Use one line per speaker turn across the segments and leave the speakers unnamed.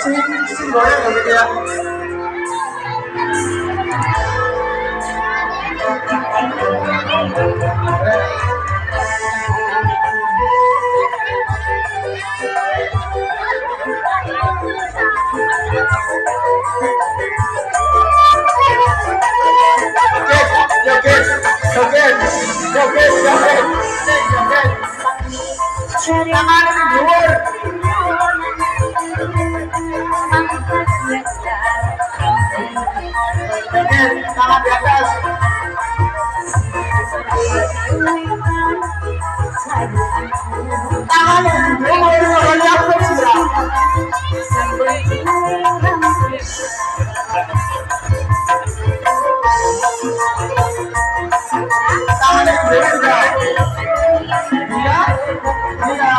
sing goyang ya gitu ya. Joget, joget, joget, joget, joget. Tangan di luar. Joget, tangan di atas. Tangan di luar, jatuh sudah. Tangan di luar sudah. Iya, iya,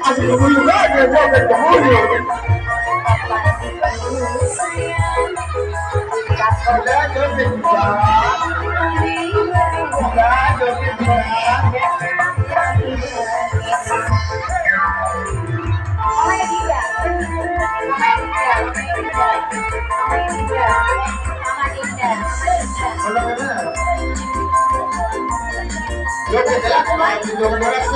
Asik keburu aja, joget keburu. Udah joget juga. Udah joget juga. Joget ya, joget